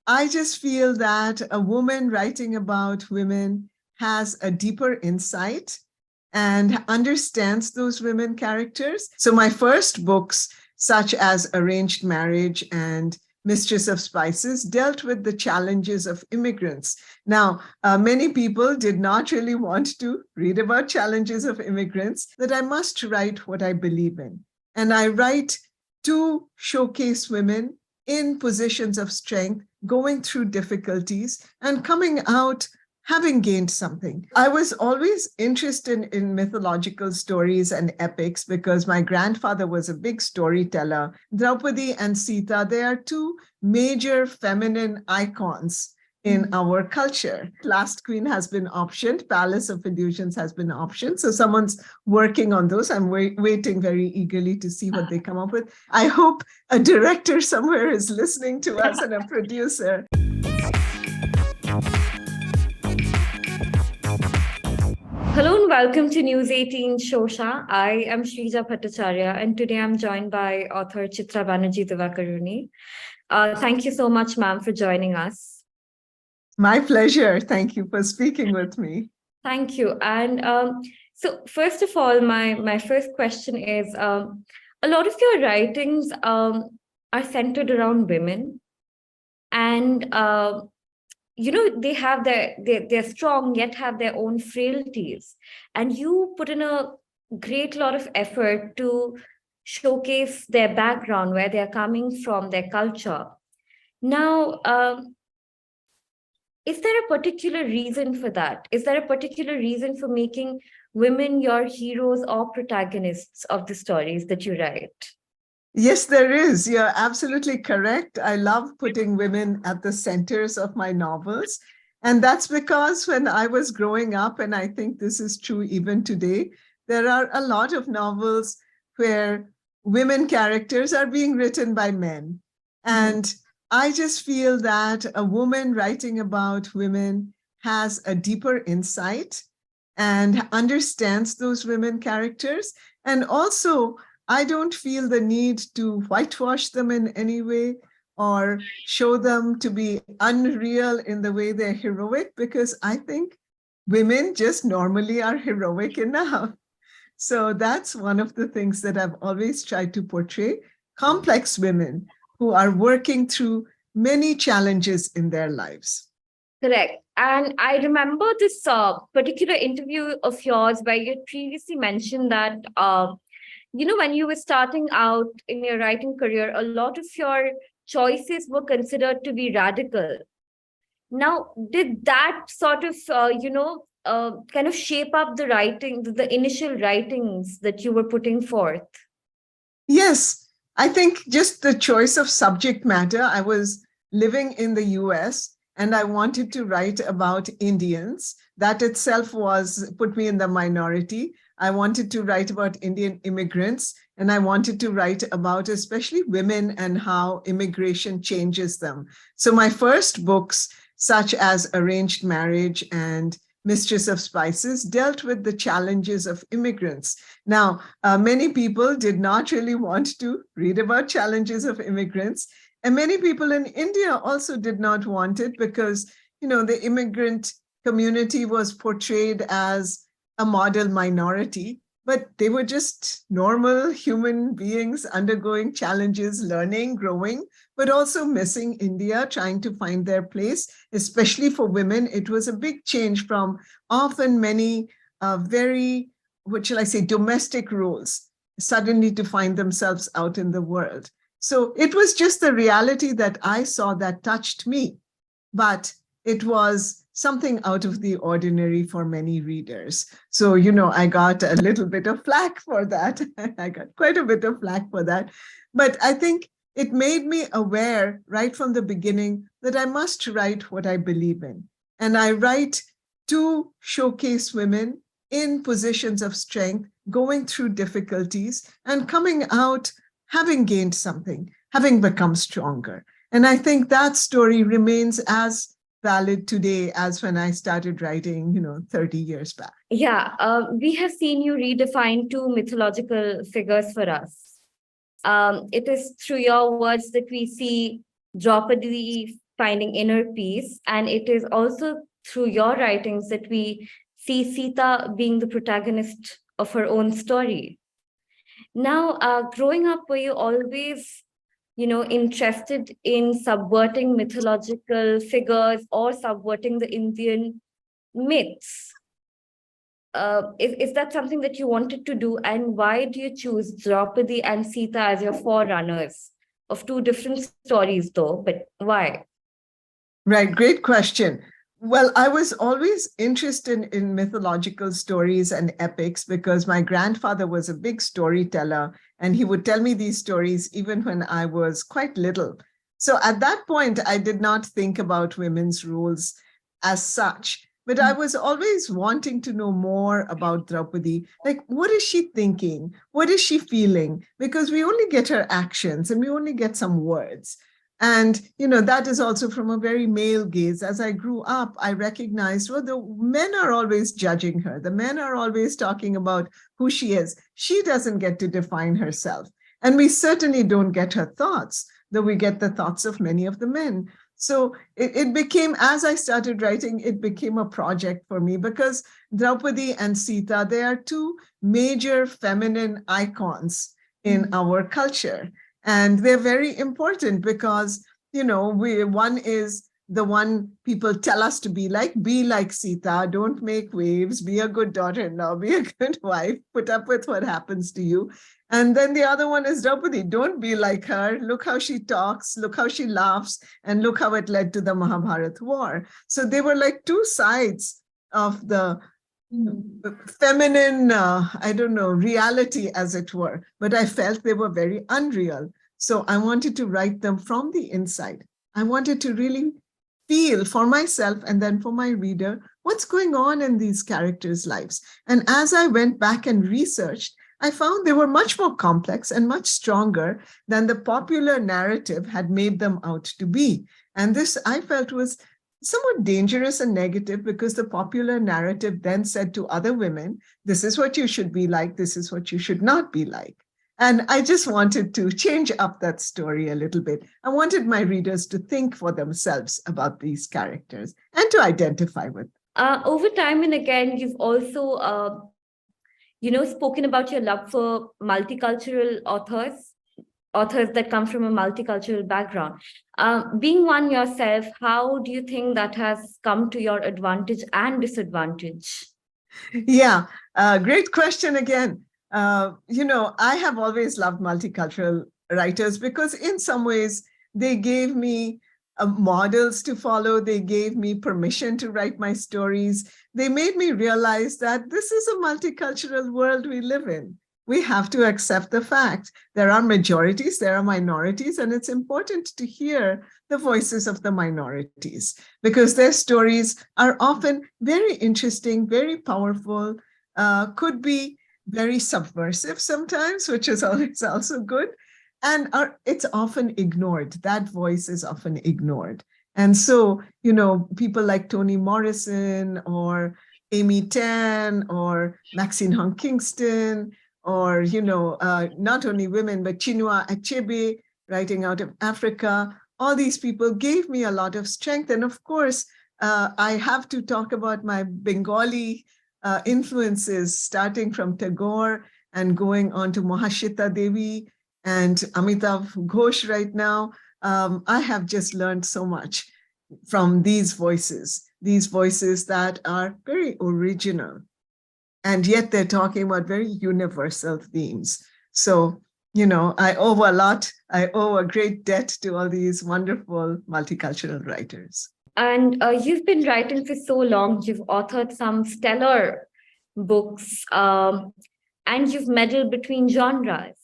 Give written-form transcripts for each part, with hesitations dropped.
I just feel that a woman writing about women has a deeper insight and understands those women characters. So my first books, such as Arranged Marriage and Mistress of Spices, dealt with the challenges of immigrants. Now, many people did not really want to read about challenges of immigrants, that I must write what I believe in. And I write to showcase women in positions of strength, going through difficulties and coming out having gained something. I was always interested in mythological stories and epics because my grandfather was a big storyteller. Draupadi and Sita, they are two major feminine icons in our culture. Last Queen has been optioned, Palace of Illusions has been optioned. So someone's working on those. I'm waiting very eagerly to see what they come up with. I hope a director somewhere is listening to us and a producer. Hello and welcome to News 18 Showsha. I am Shreeja Bhattacharya and today I'm joined by author Chitra Banerjee Divakaruni. Thank you so much, ma'am, for joining us. My pleasure. Thank you for speaking with me. Thank you. And so first of all, my first question is, a lot of your writings are centered around women and they have they're strong yet have their own frailties, and you put in a great lot of effort to showcase their background, where they're coming from, their culture. Now, is there a particular reason for that? Is there a particular reason for making women your heroes or protagonists of the stories that you write? Yes, there is. You're absolutely correct. I love putting women at the centers of my novels. And that's because when I was growing up, and I think this is true even today, there are a lot of novels where women characters are being written by men. And I just feel that a woman writing about women has a deeper insight and understands those women characters. And also, I don't feel the need to whitewash them in any way or show them to be unreal in the way they're heroic, because I think women just normally are heroic enough. So that's one of the things that I've always tried to portray: complex women who are working through many challenges in their lives. Correct. And I remember this particular interview of yours where you previously mentioned that, when you were starting out in your writing career, a lot of your choices were considered to be radical. Now, did that sort of, kind of shape up the writing, the initial writings that you were putting forth? Yes, I think just the choice of subject matter. I was living in the US and I wanted to write about Indians. That itself put me in the minority. I wanted to write about Indian immigrants, and I wanted to write about especially women and how immigration changes them. So my first books, such as Arranged Marriage and Mistress of Spices, dealt with the challenges of immigrants. Now, many people did not really want to read about challenges of immigrants. And many people in India also did not want it because, the immigrant community was portrayed as a model minority, but they were just normal human beings undergoing challenges, learning, growing, but also missing India, trying to find their place. Especially for women, it was a big change from often many very, domestic roles, suddenly to find themselves out in the world. So it was just the reality that I saw that touched me, but it was something out of the ordinary for many readers. So, I got a little bit of flack for that. I got quite a bit of flack for that. But I think it made me aware right from the beginning that I must write what I believe in. And I write to showcase women in positions of strength, going through difficulties and coming out having gained something, having become stronger. And I think that story remains as valid today as when I started writing, 30 years back. Yeah, we have seen you redefine two mythological figures for us. It is through your words that we see Draupadi finding inner peace. And it is also through your writings that we see Sita being the protagonist of her own story. Now, growing up, were you always, interested in subverting mythological figures or subverting the Indian myths? Is that something that you wanted to do? And why do you choose Draupadi and Sita as your forerunners of two different stories, though? But why? Right, great question. Well, I was always interested in mythological stories and epics because my grandfather was a big storyteller and he would tell me these stories even when I was quite little. So at that point, I did not think about women's roles as such, but I was always wanting to know more about Draupadi. Like, what is she thinking? What is she feeling? Because we only get her actions and we only get some words. And, that is also from a very male gaze. As I grew up, I recognized, well, the men are always judging her. The men are always talking about who she is. She doesn't get to define herself. And we certainly don't get her thoughts, though we get the thoughts of many of the men. So it became, as I started writing, it became a project for me because Draupadi and Sita, they are two major feminine icons in our culture. And they're very important because, one is the one people tell us to be like Sita, don't make waves, be a good daughter-in-law, be a good wife, put up with what happens to you. And then the other one is Draupadi, don't be like her, look how she talks, look how she laughs, and look how it led to the Mahabharata war. So they were like two sides of the feminine, reality, as it were, but I felt they were very unreal. So I wanted to write them from the inside. I wanted to really feel for myself and then for my reader, what's going on in these characters' lives. And as I went back and researched, I found they were much more complex and much stronger than the popular narrative had made them out to be. And this, I felt, was somewhat dangerous and negative because the popular narrative then said to other women, this is what you should be like, this is what you should not be like. And I just wanted to change up that story a little bit. I wanted my readers to think for themselves about these characters and to identify with them. Over time and again, you've also, spoken about your love for multicultural authors that come from a multicultural background. Being one yourself, how do you think that has come to your advantage and disadvantage? Yeah, great question again. I have always loved multicultural writers because in some ways they gave me models to follow. They gave me permission to write my stories. They made me realize that this is a multicultural world we live in. We have to accept the fact there are majorities, there are minorities, and it's important to hear the voices of the minorities because their stories are often very interesting, very powerful, could be very subversive sometimes, which is always also good. And it's often ignored. That voice is often ignored. And so, people like Toni Morrison or Amy Tan or Maxine Hong Kingston, or, not only women, but Chinua Achebe, writing out of Africa, all these people gave me a lot of strength. And of course, I have to talk about my Bengali influences, starting from Tagore and going on to Mahashita Devi and Amitav Ghosh right now. I have just learned so much from these voices that are very original. And yet they're talking about very universal themes. So, I owe a lot. I owe a great debt to all these wonderful multicultural writers. And you've been writing for so long. You've authored some stellar books, and you've meddled between genres.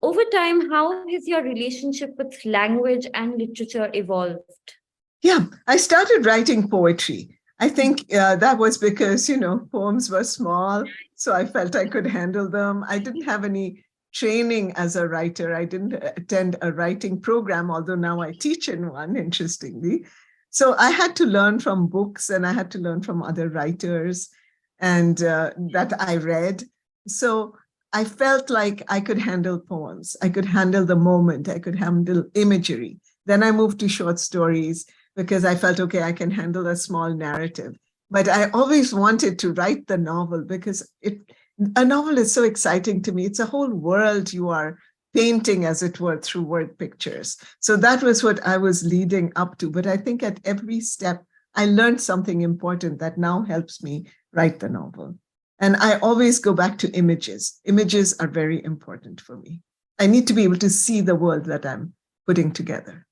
Over time, how has your relationship with language and literature evolved? Yeah, I started writing poetry. I think that was because, poems were small, so I felt I could handle them. I didn't have any training as a writer. I didn't attend a writing program, although now I teach in one, interestingly. So I had to learn from books and I had to learn from other writers and that I read. So I felt like I could handle poems. I could handle the moment. I could handle imagery. Then I moved to short stories because I felt, okay, I can handle a small narrative. But I always wanted to write the novel because a novel is so exciting to me. It's a whole world you are painting, as it were, through word pictures. So that was what I was leading up to. But I think at every step, I learned something important that now helps me write the novel. And I always go back to images. Images are very important for me. I need to be able to see the world that I'm putting together.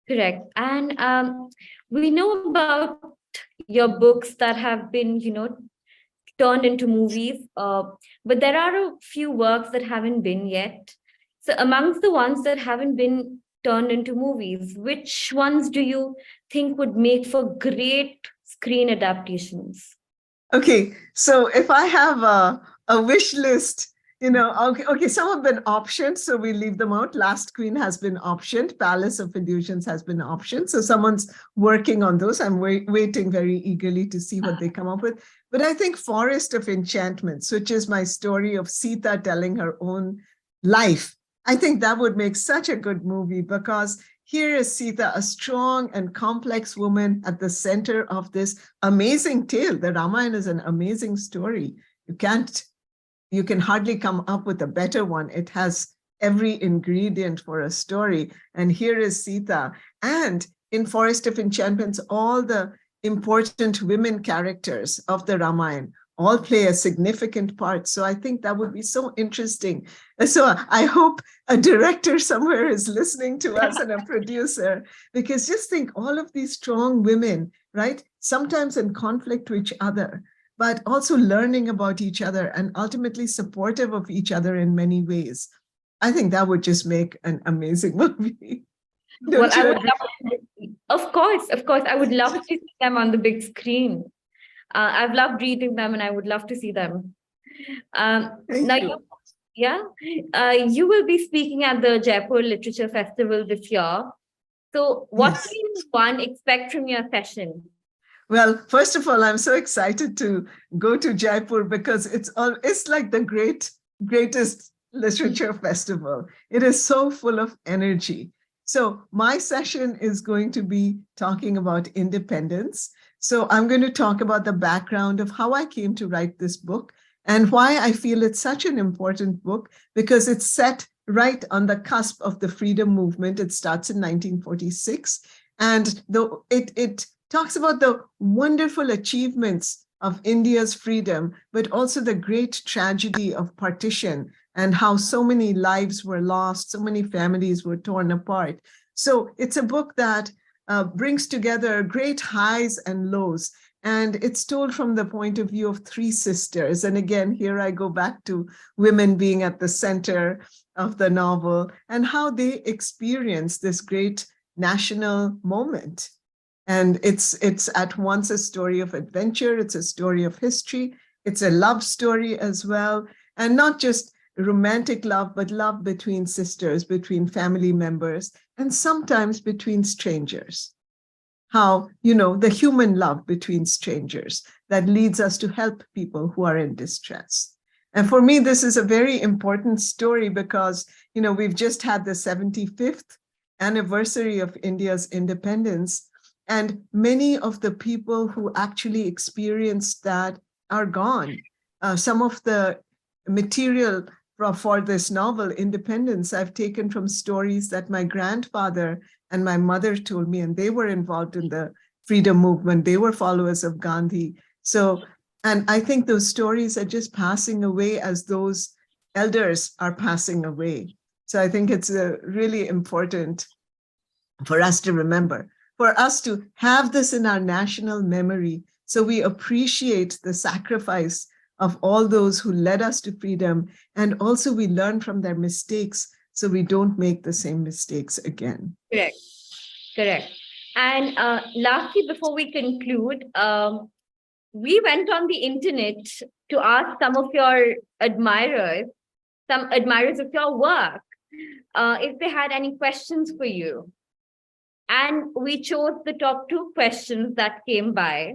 Correct. And we know about your books that have been, turned into movies, but there are a few works that haven't been yet. So amongst the ones that haven't been turned into movies, which ones do you think would make for great screen adaptations? Okay, so if I have a wish list, okay, some have been optioned, so we leave them out. Last Queen has been optioned. Palace of Illusions has been optioned. So someone's working on those. I'm waiting very eagerly to see what they come up with. But I think Forest of Enchantments, which is my story of Sita telling her own life, I think that would make such a good movie because here is Sita, a strong and complex woman at the center of this amazing tale. The Ramayana is an amazing story. You can hardly come up with a better one. It has every ingredient for a story. And here is Sita. And in Forest of Enchantments, all the important women characters of the Ramayana all play a significant part. So I think that would be so interesting. So I hope a director somewhere is listening to us and a producer, because just think all of these strong women, right? Sometimes in conflict with each other, but also learning about each other and ultimately supportive of each other in many ways. I think that would just make an amazing movie. Don't you agree? Of course, I would love to see them on the big screen. I've loved reading them and I would love to see them. Now, you will be speaking at the Jaipur Literature Festival this year. So what can one expect from your session? Well, first of all, I'm so excited to go to Jaipur because it's like the greatest literature festival. It is so full of energy. So my session is going to be talking about independence. So I'm going to talk about the background of how I came to write this book and why I feel it's such an important book, because it's set right on the cusp of the freedom movement. It starts in 1946, and it talks about the wonderful achievements of India's freedom, but also the great tragedy of partition and how so many lives were lost, so many families were torn apart. So it's a book that brings together great highs and lows. And it's told from the point of view of three sisters. And again, here I go back to women being at the center of the novel and how they experience this great national moment. And it's at once a story of adventure, it's a story of history, it's a love story as well. And not just romantic love, but love between sisters, between family members, and sometimes between strangers. How, the human love between strangers that leads us to help people who are in distress. And for me, this is a very important story because, we've just had the 75th anniversary of India's independence. And many of the people who actually experienced that are gone. Some of the material for this novel, Independence, I've taken from stories that my grandfather and my mother told me, and they were involved in the freedom movement. They were followers of Gandhi. And I think those stories are just passing away as those elders are passing away. So I think it's really important for us to remember, for us to have this in our national memory, so we appreciate the sacrifice of all those who led us to freedom, and also we learn from their mistakes so we don't make the same mistakes again. Correct. And lastly, before we conclude, we went on the internet to ask some of your admirers, some admirers of your work, if they had any questions for you. And we chose the top 2 questions that came by.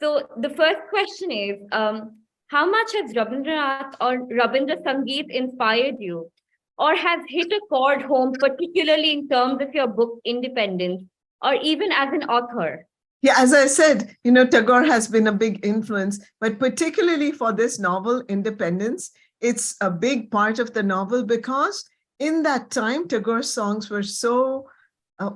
So the first question is, how much has Rabindranath or Rabindra Sangeet inspired you? or has hit a chord home, particularly in terms of your book Independence, or even as an author? Yeah, as I said, Tagore has been a big influence, but particularly for this novel, Independence, it's a big part of the novel because in that time, Tagore's songs were so,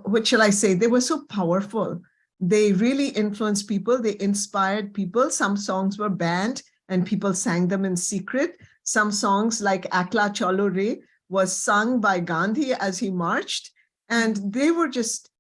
what shall I say, they were so powerful. They really influenced people, they inspired people. Some songs were banned and people sang them in secret. Some songs like Akla Chalo Re was sung by Gandhi as he marched, and they were just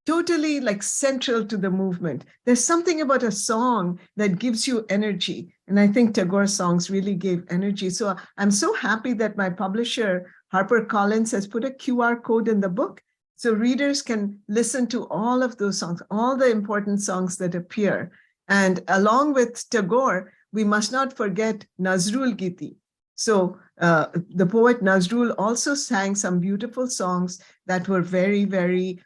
totally like central to the movement. There's something about a song that gives you energy. And I think Tagore's songs really gave energy. So I'm so happy that my publisher, HarperCollins, has put a QR code in the book so readers can listen to all of those songs, all the important songs that appear. And along with Tagore, we must not forget Nazrul Giti. So the poet Nazrul also sang some beautiful songs that were very, very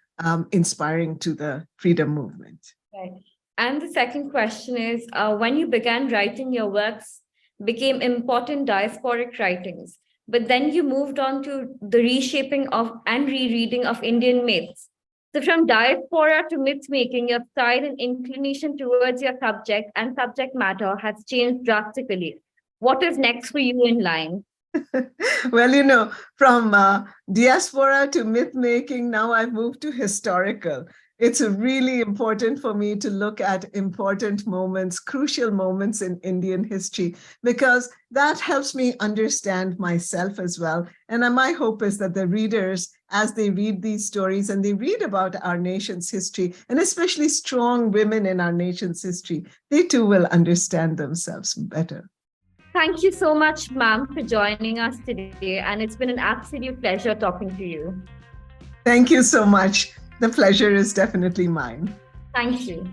inspiring to the freedom movement. Right. And the second question is, when you began writing, your works became important diasporic writings, but then you moved on to the reshaping of and rereading of Indian myths. So from diaspora to myth making, your style and inclination towards your subject and subject matter has changed drastically. What is next for you in line? Well, from diaspora to myth making, now I've moved to historical. It's really important for me to look at important moments, crucial moments in Indian history, because that helps me understand myself as well. And my hope is that the readers, as they read these stories and they read about our nation's history, and especially strong women in our nation's history, they too will understand themselves better. Thank you so much, ma'am, for joining us today. And it's been an absolute pleasure talking to you. Thank you so much. The pleasure is definitely mine. Thank you.